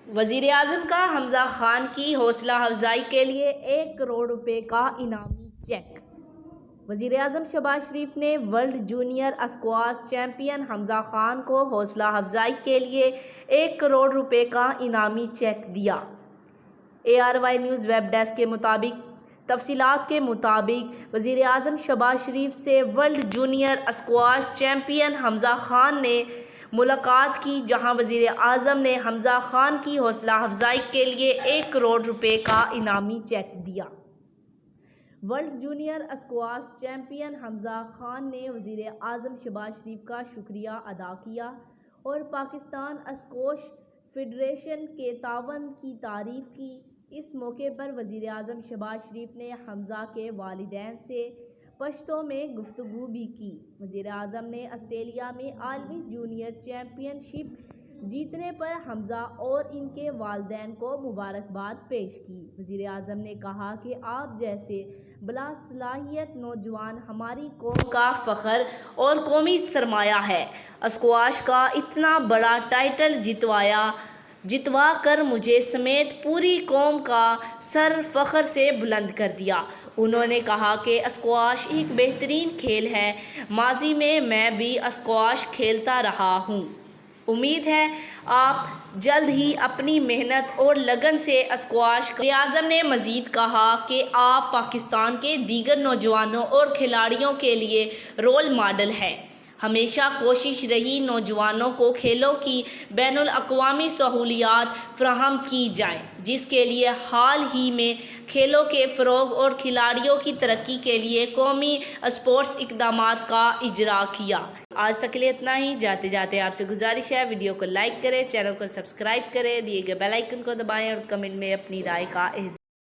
وزیر اعظم کا حمزہ خان کی حوصلہ افزائی کے لیے 1 کروڑ روپے کا انعامی چیک۔ وزیر اعظم شہباز شریف نے ورلڈ جونیئر اسکواش چیمپئن حمزہ خان کو حوصلہ افزائی کے لیے 1 کروڑ روپے کا انعامی چیک دیا۔ ARY نیوز ویب ڈیسک کے مطابق تفصیلات کے مطابق وزیر اعظم شہباز شریف سے ورلڈ جونیئر اسکواش چیمپئن حمزہ خان نے ملاقات کی، جہاں وزیر اعظم نے حمزہ خان کی حوصلہ افزائی کے لیے 1 کروڑ روپے کا انعامی چیک دیا۔ ورلڈ جونیئر اسکواش چیمپئن حمزہ خان نے وزیر اعظم شہباز شریف کا شکریہ ادا کیا اور پاکستان اسکواش فیڈریشن کے تعاون کی تعریف کی۔ اس موقع پر وزیر اعظم شہباز شریف نے حمزہ کے والدین سے پشتو میں گفتگو بھی کی۔ وزیر اعظم نے آسٹریلیا میں عالمی جونیئر چیمپئن شپ جیتنے پر حمزہ اور ان کے والدین کو مبارکباد پیش کی۔ وزیر اعظم نے کہا کہ آپ جیسے باصلاحیت نوجوان ہماری قوم کا فخر اور قومی سرمایہ ہیں۔ اسکواش کا اتنا بڑا ٹائٹل جتوا کر مجھے سمیت پوری قوم کا سر فخر سے بلند کر دیا۔ انہوں نے کہا کہ اسکواش ایک بہترین کھیل ہے۔ ماضی میں میں بھی اسکواش کھیلتا رہا ہوں۔ امید ہے آپ جلد ہی اپنی محنت اور لگن سے اسکواش وزیر اعظم نے مزید کہا کہ آپ پاکستان کے دیگر نوجوانوں اور کھلاڑیوں کے لیے رول ماڈل ہیں۔ ہمیشہ کوشش رہی نوجوانوں کو کھیلوں کی بین الاقوامی سہولیات فراہم کی جائیں، جس کے لیے حال ہی میں کھیلوں کے فروغ اور کھلاڑیوں کی ترقی کے لیے قومی اسپورٹس اقدامات کا اجرا کیا۔ آج تک کے لیے اتنا ہی۔ جاتے جاتے آپ سے گزارش ہے ویڈیو کو لائک کریں، چینل کو سبسکرائب کریں، دیے گئے بیل آئیکن کو دبائیں اور کمنٹ میں اپنی رائے کا اظہار